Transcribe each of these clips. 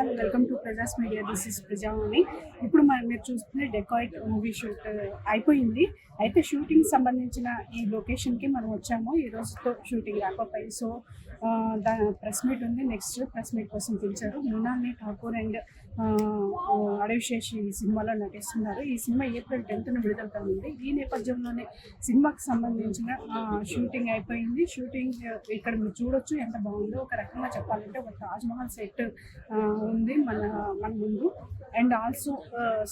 All, welcome to Praja's media. This is Prajavani. ఇప్పుడు మీరు చూస్తున్న డెకాయిట్ మూవీ షూట్ అయిపోయింది. అయితే షూటింగ్ సంబంధించిన ఈ లొకేషన్కి మనం వచ్చాము. ఈ రోజుతో షూటింగ్ ర్యాపప్ అయ్యి, సో ప్రెస్ మీట్ ఉంది. నెక్స్ట్ ప్రెస్ మీట్ కోసం పిలిచారు. మృణాలిని ఠాకూర్ అండ్ అడవిశేష్ ఈ సినిమాలో నటిస్తున్నారు. ఈ సినిమా ఏప్రిల్ 10th విడుదల కానుంది. ఈ నేపథ్యంలోనే సినిమాకి సంబంధించిన షూటింగ్ అయిపోయింది. షూటింగ్ ఇక్కడ మీరు చూడొచ్చు ఎంత బాగుందో. ఒక రకంగా చెప్పాలంటే ఒక తాజ్మహల్ సెట్ ఉంది మన ముందు. అండ్ ఆల్సో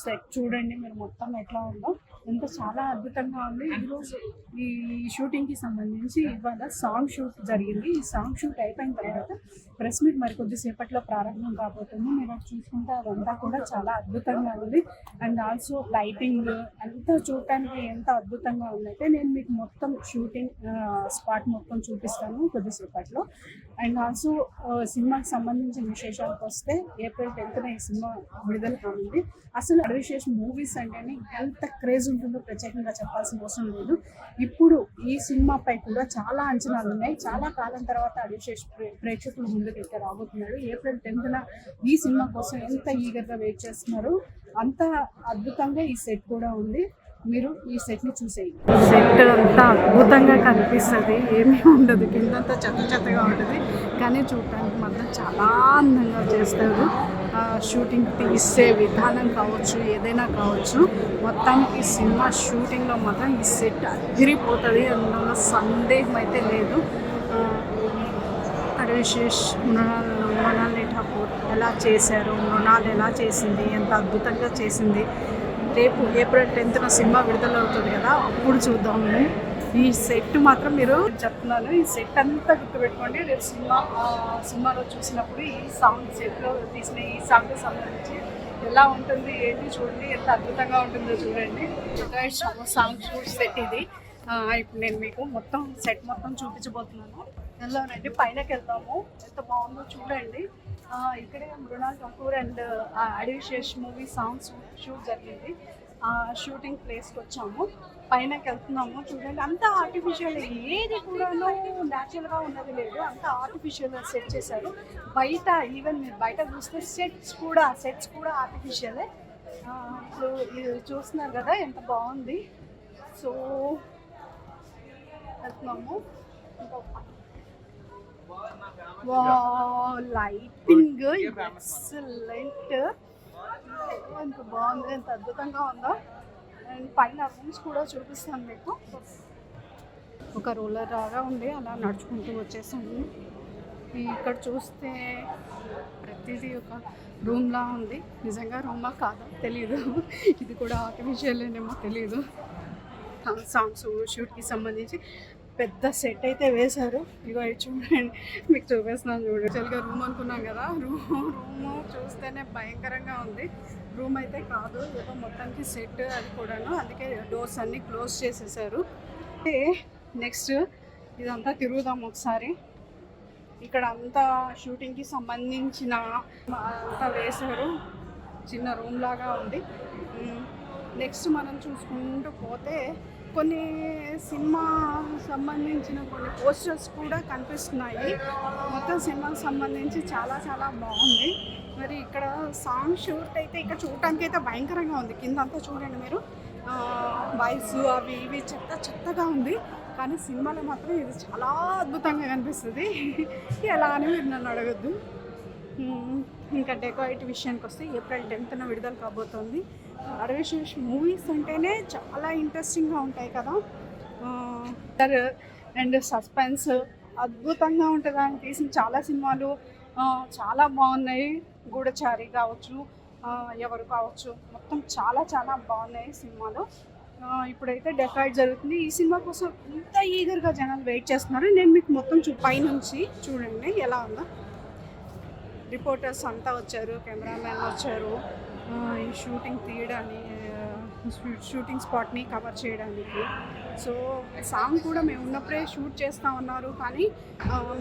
సెట్ చూడండి మీరు మొత్తం ఎట్లా ఉందో, ఎంత చాలా అద్భుతంగా ఉంది. ఈరోజు ఈ షూటింగ్కి సంబంధించి ఇవాళ సాంగ్ షూట్ జరిగింది. ఈ సాంగ్ షూట్ అయిపోయిన తర్వాత ప్రెస్ మీట్ మరి కొద్దిసేపట్లో ప్రారంభం కాబోతుంది. మీరు చూసుకుంటే అదంతా కూడా చాలా అద్భుతంగా ఉంది. అండ్ ఆల్సో లైటింగ్ అంతా చూడటానికి ఎంత అద్భుతంగా ఉందంటే నేను మీకు మొత్తం షూటింగ్ స్పాట్ మొత్తం చూపిస్తాను కొద్దిసేపట్లో. అండ్ ఆల్సో సినిమాకి సంబంధించిన విశేషాలకు వస్తే ఏప్రిల్ 10th ఈ సినిమా విడుదల కానుంది. అసలు అడవిశేష్ మూవీస్ అంటేనే ఎంత క్రేజ్ ఉంటుందో ప్రత్యేకంగా చెప్పాల్సిన అవసరం లేదు. ఇప్పుడు ఈ సినిమాపై కూడా చాలా అంచనాలు ఉన్నాయి. చాలా కాలం తర్వాత అడవిశేష్ ప్రేక్షకుల ముందుకు అయితే రాబోతున్నాడు. ఏప్రిల్ 10th ఈ సినిమా కోసం ఎంత ఈగర్గా వెయిట్ చేస్తున్నారు. అంత అద్భుతంగా ఈ సెట్ కూడా ఉంది. మీరు ఈ సెట్ని చూసేయండి. సెట్ అంతా అద్భుతంగా కనిపిస్తుంది. ఏమీ ఉండదు, కిందంతా చెత్తగా ఉంటుంది, కానీ చూడటానికి మాత్రం చాలా అందంగా చేస్తారు. షూటింగ్ తీసే విధానం కావచ్చు, ఏదైనా కావచ్చు, మొత్తానికి సినిమా షూటింగ్లో మాత్రం ఈ సెట్ అదిరిపోతుంది. అందులో సందేహం అయితే లేదు. అడవిశేష్ మృణాలిని ఠాకూర్ ఎలా చేశారు, మృణాల్ ఎలా చేసింది, ఎంత అద్భుతంగా చేసింది. రేపు ఏప్రిల్ 10th సినిమా విడుదల అవుతుంది కదా, అప్పుడు చూద్దాము. ఈ సెట్ మాత్రం మీరు చెప్తున్నాను, ఈ సెట్ అంతా గుర్తుపెట్టుకోండి. రేపు సినిమాలో చూసినప్పుడు ఈ సాంగ్ సెట్లో తీసిన ఈ సాంగ్కి సంబంధించి ఎలా ఉంటుంది ఏంటి చూడండి, ఎంత అద్భుతంగా ఉంటుందో చూడండి. సాంగ్ షూట్ సెట్ ఇది. ఇప్పుడు నేను మీకు మొత్తం సెట్ మొత్తం చూపించబోతున్నాను. ఎల్లోనండి, పైనకి వెళ్తాము. ఎంత బాగుందో చూడండి. ఇక్కడే Mrunal Thakur and Adivi Sesh movie songs shoot జరిగింది. షూటింగ్ ప్లేస్కి వచ్చాము, పైనకి వెళ్తున్నాము. చూడండి, అంతా ఆర్టిఫిషియల్, ఏది కూడా న్యాచురల్గా ఉన్నది లేదు, అంతా ఆర్టిఫిషియల్ సెట్ చేశారు. బయట ఈవెన్ మీరు బయట చూస్తే సెట్స్ కూడా ఆర్టిఫిషియలే. ఇప్పుడు చూస్తున్నారు కదా ఎంత బాగుంది. సో వెళ్తున్నాము. లైటింగ్ ఎక్సలెంట్, ఎంత బాగుంది, ఎంత అద్భుతంగా ఉందో. అండ్ పైన రూమ్స్ కూడా చూపిస్తాను మీకు. ఒక రోలర్ లాగా ఉంది, అలా నడుచుకుంటూ వచ్చేసాము. ఇక్కడ చూస్తే ప్రతిదీ ఒక రూమ్లా ఉంది. నిజంగా రూమా కాదా తెలీదు, ఇది కూడా ఆర్టిఫిషియల్ ఏమో తెలీదు. సాంగ్స్ షూట్కి సంబంధించి పెద్ద సెట్ అయితే వేశారు. ఇగో చూడండి, మీకు చూపిస్తున్నాను చూడండి. యాక్చువల్గా రూమ్ అనుకున్నాం కదా, రూమ్ చూస్తేనే భయంకరంగా ఉంది. రూమ్ అయితే కాదు, ఏదో మొత్తానికి సెట్ అది కూడాను. అందుకే డోర్స్ అన్నీ క్లోజ్ చేసేసారు. నెక్స్ట్ ఇదంతా తిరుగుదాం ఒకసారి. ఇక్కడ అంతా షూటింగ్కి సంబంధించిన అంతా వేశారు. చిన్న రూమ్ లాగా ఉంది. నెక్స్ట్ మనం చూసుకుంటూ పోతే కొన్ని సినిమా సంబంధించిన కొన్ని పోస్టర్స్ కూడా కనిపిస్తున్నాయి. మొత్తం సినిమాకి సంబంధించి చాలా చాలా బాగుంది. మరి ఇక్కడ సాంగ్ షూట్ అయితే ఇక్కడ చూడటానికి అయితే భయంకరంగా ఉంది. కింద అంతా చూడండి మీరు, బాయ్స్ అవి ఇవి చెత్తగా ఉంది, కానీ సినిమాలో మాత్రం ఇది చాలా అద్భుతంగా కనిపిస్తుంది. ఎలా అని మీరు నన్ను అడగద్దు. ఇంకా డెకాయిట్ విషయానికి వస్తే ఏప్రిల్ 10th విడుదల కాబోతోంది. అడవిశేష్ మూవీస్ అంటేనే చాలా ఇంట్రెస్టింగ్గా ఉంటాయి కదా. అండ్ సస్పెన్స్ అద్భుతంగా ఉంటుంది. ఆయన తీసిన చాలా సినిమాలు చాలా బాగున్నాయి. గూఢచారి కావచ్చు, ఎవరు కావచ్చు, మొత్తం చాలా చాలా బాగున్నాయి సినిమాలు. ఇప్పుడైతే డెకాయిట్ జరుగుతుంది. ఈ సినిమా కోసం ఇంత ఈగర్గా జనాలు వెయిట్ చేస్తున్నారు. నేను మీకు మొత్తం పైనుంచి చూడండి ఎలా ఉందో. రిపోర్టర్స్ అంతా వచ్చారు, కెమెరామెన్ వచ్చారు ఈ షూటింగ్ తీయడానికి, షూటింగ్ స్పాట్ని కవర్ చేయడానికి. సో సాంగ్ కూడా మేము ఉన్నప్పుడే షూట్ చేస్తూ ఉన్నారు, కానీ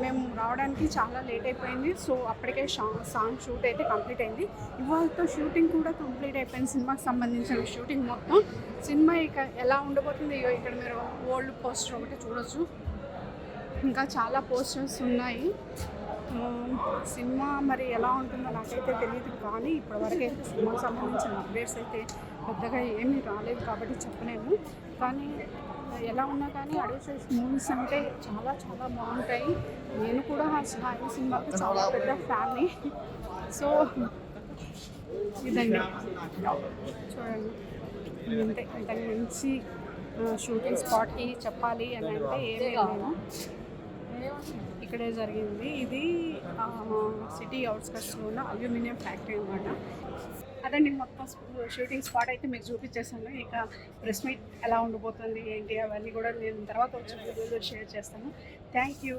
మేము రావడానికి చాలా లేట్ అయిపోయింది. సో అప్పటికే సాంగ్ షూట్ అయితే కంప్లీట్ అయింది. ఇవాళతో షూటింగ్ కూడా కంప్లీట్ అయిపోయింది. సినిమాకి సంబంధించిన షూటింగ్ మొత్తం. సినిమా ఇక ఎలా ఉండబోతుంది, ఇక్కడ మీరు ఓల్డ్ పోస్టర్ ఒకటి చూడొచ్చు. ఇంకా చాలా పోస్టర్స్ ఉన్నాయి. సినిమా మరి ఎలా ఉంటుందో నాకైతే తెలియదు, కానీ ఇప్పటివరకు అయితే సినిమాకి సంబంధించిన అప్డేట్స్ అయితే పెద్దగా ఏమీ రాలేదు కాబట్టి చెప్పలేము. కానీ ఎలా ఉన్నా కానీ అడవి చోయిస్ మూవీస్ అంటే చాలా చాలా బాగుంటాయి. నేను కూడా ఆయన సినిమాకి చాలా పెద్ద ఫ్యాన్ని. సో ఇదండి, చూడండి. ఇంతే, ఇంతకు మించి షూటింగ్ స్పాట్కి చెప్పాలి అని అంటే ఏమీ లేదు. ఇక్కడే జరిగింది. ఇది సిటీ అవుట్స్కట్స్లో ఉన్న అల్యూమినియం ఫ్యాక్టరీ అనమాట. అదండి, మొత్తం షూటింగ్ స్పాట్ అయితే మీకు చూపించేసాను. ఇక ప్రెస్ మీట్ ఎలా ఉండిపోతుంది ఏంటి అవన్నీ కూడా నేను తర్వాత వచ్చి వీడియోలో షేర్ చేస్తాను. Thank you.